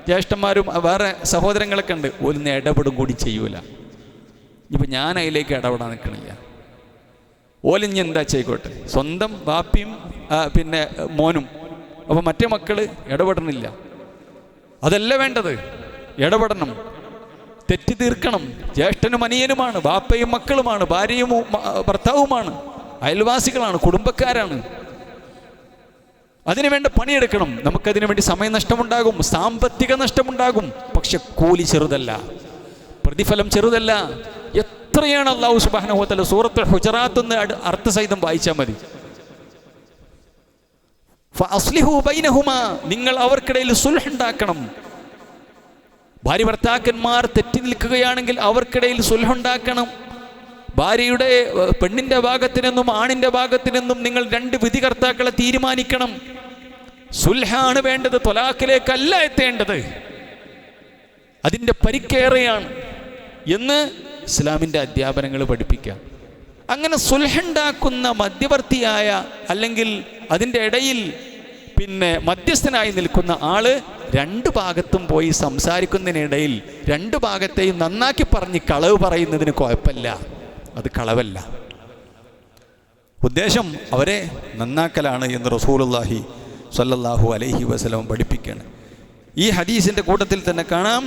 ജ്യേഷ്ഠന്മാരും വേറെ സഹോദരങ്ങളൊക്കെ ഉണ്ട്, ഓലൊന്നും ഇടപെടും കൂടി ചെയ്യൂല. ഇപ്പം ഞാൻ അതിലേക്ക് ഇടപെടാൻ നിൽക്കണില്ല. ഓലിഞ്ഞ് എന്താ ചെയ്യിക്കോട്ടെ. സ്വന്തം ബാപ്പിയും പിന്നെ മോനും, അപ്പോൾ മറ്റേ മക്കൾ ഇടപെടണില്ല. അതല്ല വേണ്ടത്. ഇടപെടണം, തെറ്റി തീർക്കണം. ജ്യേഷ്ഠനും അനിയനുമാണ്, ബാപ്പയും മക്കളുമാണ്, ഭാര്യയും ഭർത്താവുമാണ്, അയൽവാസികളാണ്, കുടുംബക്കാരാണ്. അതിനുവേണ്ട പണിയെടുക്കണം. നമുക്കതിനു വേണ്ടി സമയനഷ്ടമുണ്ടാകും, സാമ്പത്തിക നഷ്ടമുണ്ടാകും. പക്ഷെ കൂലി ചെറുതല്ല, പ്രതിഫലം ചെറുതല്ല. എത്രയാണ് അല്ലാഹു സുബ്ഹാനഹു വ തആല സൂറത്തുൽ ഹുജറാത്ത് അർത്ഥസഹിതം വായിച്ചാൽ മതി. ഫഅസ്ലിഹു ബൈനഹുമാ, നിങ്ങൾ അവർക്കിടയിൽ സുൽഹുണ്ടാക്കണം. ഭാര്യ ഭർത്താക്കന്മാർ തെറ്റി നിൽക്കുകയാണെങ്കിൽ അവർക്കിടയിൽ സുൽഹുണ്ടാക്കണം. ഭാര്യയുടെ പെണ്ണിൻ്റെ ഭാഗത്തു നിന്നും ആണിൻ്റെ ഭാഗത്തു നിന്നും നിങ്ങൾ രണ്ട് വിധികർത്താക്കളെ തീരുമാനിക്കണം. സുൽഹാണ് വേണ്ടത്, ത്വലാഖിലേക്കല്ല എത്തേണ്ടത്. അതിൻ്റെ പരിക്കേറെയാണ് എന്ന് ഇസ്ലാമിൻ്റെ അധ്യാപനങ്ങൾ പഠിപ്പിക്കാം. അങ്ങനെ സുൽഹുണ്ടാക്കുന്ന മധ്യവർത്തിയായ അല്ലെങ്കിൽ അതിൻ്റെ ഇടയിൽ പിന്നെ മധ്യസ്ഥനായി നിൽക്കുന്ന ആള് രണ്ട് ഭാഗത്തും പോയി സംസാരിക്കുന്നതിനിടയിൽ രണ്ട് ഭാഗത്തെയും നന്നാക്കി പറഞ്ഞ് കളവ് പറയുന്നതിന് കുഴപ്പമില്ല, അത് കളവല്ല. ഉദ്ദേശം അവരെ നന്നാക്കലാണ് എന്ന് റസൂലുള്ളാഹി സ്വല്ലല്ലാഹു അലൈഹി വസല്ലം പഠിപ്പിക്കുകയാണ്. ഈ ഹദീസിൻ്റെ കൂട്ടത്തിൽ തന്നെ കാണാം,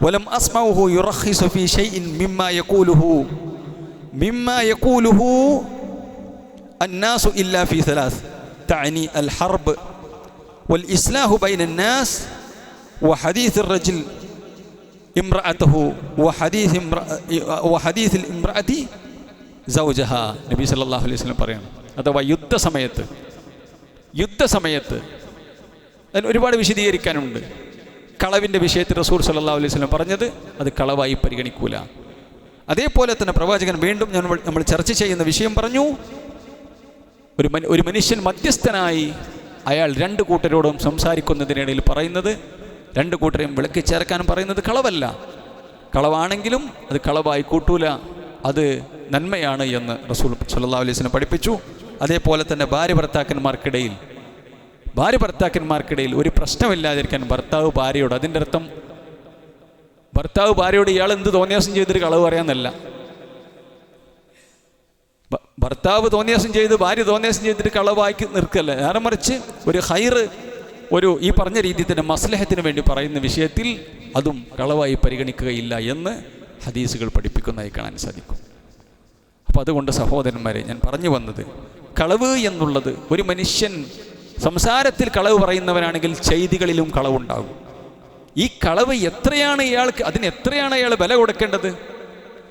വലം അസ്മഉഹു യുറഖിസു ഫീ ഷൈഇൻ മിമ്മാ യഖൂലുഹു അന്നാസു ഇല്ലാ ഫീ സലാസ് തഅനി അൽ ഹർബ് വൽ ഇസ്ലാഹു ബൈന الناس വഹദീസ് الرجل ഇംറഅതഹു വഹദീസ് الامرأة സൗജഹാ. നബി സല്ലല്ലാഹു അലൈഹി വസല്ലം പറയുന്നു. അഥവാ യുദ്ധസമയത്ത് അതിന് ഒരുപാട് വിശദീകരിക്കാനുണ്ട്. കളവിൻ്റെ വിഷയത്തിൽ റസൂൽ സല്ലല്ലാഹു അലൈഹി വസല്ലം പറഞ്ഞത് അത് കളവായി പരിഗണിക്കൂല. അതേപോലെ തന്നെ പ്രവാചകൻ വീണ്ടും നമ്മൾ ചർച്ച ചെയ്യുന്ന വിഷയം പറഞ്ഞു, ഒരു മനുഷ്യൻ മധ്യസ്ഥനായി അയാൾ രണ്ട് കൂട്ടരോടും സംസാരിക്കുന്നതിനിടയിൽ പറയുന്നത്, രണ്ട് കൂട്ടരെയും വിളക്കി ചേർക്കാനും പറയുന്നത് കളവല്ല. കളവാണെങ്കിലും അത് കളവായി കൂട്ടൂല, അത് നന്മയാണ് എന്ന് റസൂൽ സല്ലല്ലാഹു അലൈഹി വസല്ലം പഠിപ്പിച്ചു. അതേപോലെ തന്നെ ഭാര്യ ഭർത്താക്കന്മാർക്കിടയിൽ ഒരു പ്രശ്നമില്ലാതിരിക്കാൻ ഭർത്താവ് ഭാര്യയോട്, അതിൻ്റെ അർത്ഥം ഭർത്താവ് ഭാര്യയോട് ഇയാൾ എന്ത് തോന്നിയാസം ചെയ്തിട്ട് കളവ് പറയാമെന്നല്ല. ഭർത്താവ് തോന്നിയാസം ചെയ്ത് ഭാര്യ തോന്നിയാസം ചെയ്തിട്ട് കളവാക്കി നിൽക്കല്ല. നേരെ മറിച്ച് ഒരു ഹൈറ്, ഈ പറഞ്ഞ രീതിയിൽ തന്നെ മസ്ലഹത്തിന് വേണ്ടി പറയുന്ന വിഷയത്തിൽ അതും കളവായി പരിഗണിക്കുകയില്ല എന്ന് ഹദീസുകൾ പഠിപ്പിക്കുന്നതായി കാണാൻ സാധിക്കും. അപ്പോൾ അതുകൊണ്ട് സഹോദരന്മാരെ, ഞാൻ പറഞ്ഞു വന്നത്, കളവ് എന്നുള്ളത് ഒരു മനുഷ്യൻ സംസാരത്തിൽ കളവ് പറയുന്നവനാണെങ്കിൽ ചെയ്തികളിലും കളവുണ്ടാകും. ഈ കളവ് എത്രയാണ് അതിന് എത്രയാണ് അയാൾ വില കൊടുക്കേണ്ടത്?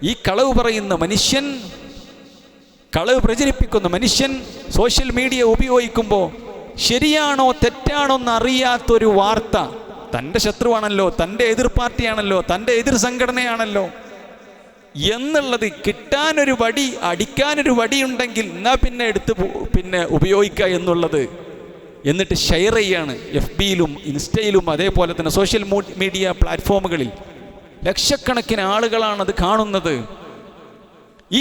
ഈ കളവ് പറയുന്ന മനുഷ്യൻ, കളവ് പ്രചരിപ്പിക്കുന്ന മനുഷ്യൻ സോഷ്യൽ മീഡിയ ഉപയോഗിക്കുമ്പോൾ ശരിയാണോ തെറ്റാണോ എന്നറിയാത്തൊരു വാർത്ത, തൻ്റെ ശത്രുവാണല്ലോ, തൻ്റെ എതിർ പാർട്ടിയാണല്ലോ, തൻ്റെ എതിർ സംഘടനയാണല്ലോ എന്നുള്ളത് കിട്ടാനൊരു വടി, അടിക്കാനൊരു വടിയുണ്ടെങ്കിൽ എന്നാൽ പിന്നെ എടുത്ത് ഉപയോഗിക്കുക എന്നുള്ളത്, എന്നിട്ട് ഷെയർ ചെയ്യാണ്. FBയിലും ഇൻസ്റ്റയിലും അതേപോലെ തന്നെ സോഷ്യൽ മീഡിയ പ്ലാറ്റ്ഫോമുകളിൽ ലക്ഷക്കണക്കിന് ആളുകളാണത് കാണുന്നത്.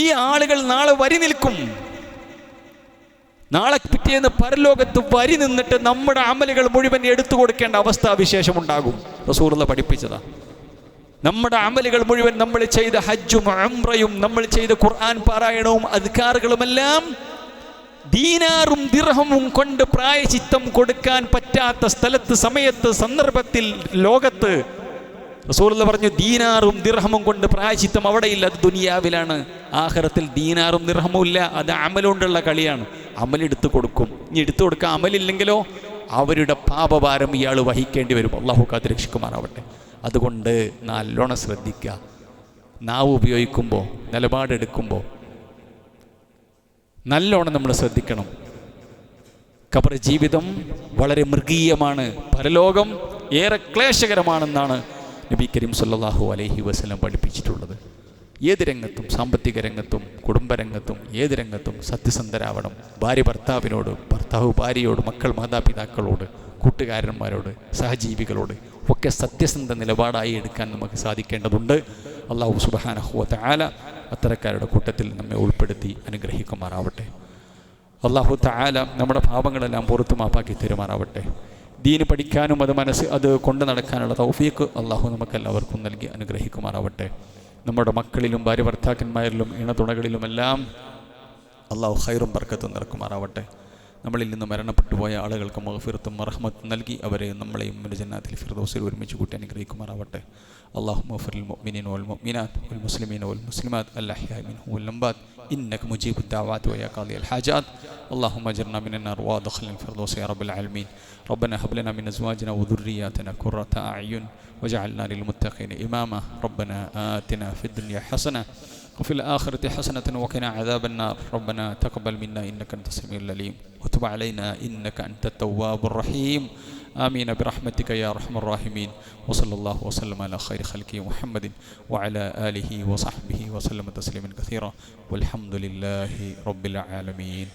ഈ ആളുകൾ നാളെ വരി നിൽക്കും. നാളെ പിറ്റേന്ന് പരലോകത്ത് വരി നിന്നിട്ട് നമ്മുടെ അമലുകൾ മുഴുവൻ എടുത്തു കൊടുക്കേണ്ട അവസ്ഥാവിശേഷം ഉണ്ടാകും. റസൂലുള്ളാഹി പഠിപ്പിച്ചതാ. നമ്മുടെ അമലുകൾ മുഴുവൻ, നമ്മൾ ചെയ്ത ഹജ്ജും ഉംറയും നമ്മൾ ചെയ്ത ഖുർആൻ പാരായണവും അദ്കാറുകളുമെല്ലാം ദീനാറും ദിർഹമും കൊണ്ട് പ്രായശ്ചിത്തം കൊടുക്കാൻ പറ്റാത്ത സ്ഥലത്ത്, സമയത്ത്, സന്ദർഭത്തിൽ, ലോകത്ത് റസൂലുള്ളാഹി പറഞ്ഞു ദീനാറും ദിർഹമും കൊണ്ട് പ്രായശ്ചിത്തം അവിടെയില്ല, അത് ദുനിയാവിലാണ്. ആഖിറത്തിൽ ദീനാറും ദിർഹമും ഇല്ല, അത് അമലുകൊണ്ടുള്ള കളിയാണ്. അമലെടുത്ത് കൊടുക്കും. ഇനി എടുത്തു കൊടുക്കാൻ അമലില്ലെങ്കിലോ അവരുടെ പാപഭാരം ഇയാൾ വഹിക്കേണ്ടി വരും. അള്ളാഹു കാത്ത് രക്ഷിക്കുമാറാവട്ടെ. അതുകൊണ്ട് നല്ലോണം ശ്രദ്ധിക്കുക. നാവ് ഉപയോഗിക്കുമ്പോൾ, നിലപാടെടുക്കുമ്പോൾ നല്ലോണം നമ്മൾ ശ്രദ്ധിക്കണം. ഖബർ ജീവിതം വളരെ മൃഗീയമാണ്, പരലോകം ഏറെ ക്ലേശകരമാണെന്നാണ് നബി കരീം സല്ലല്ലാഹു അലൈഹി വസല്ലം പഠിപ്പിച്ചിട്ടുള്ളത്. ഏത് രംഗത്തും, സാമ്പത്തിക രംഗത്തും, കുടുംബരംഗത്തും, ഏത് രംഗത്തും സത്യസന്ധരാവണം. ഭാര്യ ഭർത്താവിനോട്, ഭർത്താവ് ഭാര്യയോട്, മക്കൾ മാതാപിതാക്കളോട്, കൂട്ടുകാരന്മാരോട്, സഹജീവികളോട് ഒക്കെ സത്യസന്ധ നിലപാടായി എടുക്കാൻ നമുക്ക് സാധിക്കേണ്ടതുണ്ട്. അല്ലാഹു സുബ്ഹാനഹു വ തആല അത്തരക്കാരുടെ കൂട്ടത്തിൽ നമ്മെ ഉൾപ്പെടുത്തി അനുഗ്രഹിക്കുമാറാവട്ടെ. അല്ലാഹു തആല നമ്മുടെ പാപങ്ങളെല്ലാം പുറത്തു മാപ്പാക്കി തരുമാറാവട്ടെ. ദീന് പഠിക്കാനും അത് കൊണ്ട് നടക്കാനുള്ള തൗഫീഖ് അല്ലാഹു നമുക്കെല്ലാവർക്കും നൽകി അനുഗ്രഹിക്കുമാറാവട്ടെ. നമ്മുടെ മക്കളിലും ഭാര്യ ഭർത്താക്കന്മാരിലും ഇണതുണകളിലുമെല്ലാം അല്ലാഹു ഖൈറും ബർക്കത്തും നിറക്കുമാറാവട്ടെ. നമ്മളിൽ നിന്ന് മരണപ്പെട്ടു പോയ ആളുകൾക്ക് മഗ്ഫിറത്തും റഹ്മത്തും നൽകി അവരെ നമ്മളെയും ജന്നാത്തിൽ ഫിർദൗസിൽ ഒരുമിച്ച് കൂട്ടി അനുഗ്രഹിക്കുമാറാവട്ടെ. അല്ലാഹുമ്മ ഗ്ഫിറിൽ മുഅ്മിനീന വൽ മുഅ്മിനാത്ത് വൽ മുസ്ലിമീന വൽ മുസ്ലിമാത്ത് അൽ-അഹ്യാഇ മിൻഹും വൽ അംവാത്ത് ഇന്നക മുജീബുദ് ദഅവാത് വ യാ ഖാദിയൽ ഹാജാത്ത്. اللهم اجرنا من النار وادخلنا الفردوس يا رب العالمين. ربنا هب لنا من ازواجنا وذرياتنا قرة اعين واجعلنا للمتقين اماما. ربنا آتنا في الدنيا حسنة وفي الآخرة حسنة وقنا عذاب النار. ربنا تقبل منا إنك أنت السميع العليم وتب علينا إنك أنت التواب الرحيم. آمين برحمتك يا أرحم الراحمين. وصلى الله وسلم على خير خلقه محمد وعلى آله وصحبه وسلم تسليما كثيرا والحمد لله رب العالمين.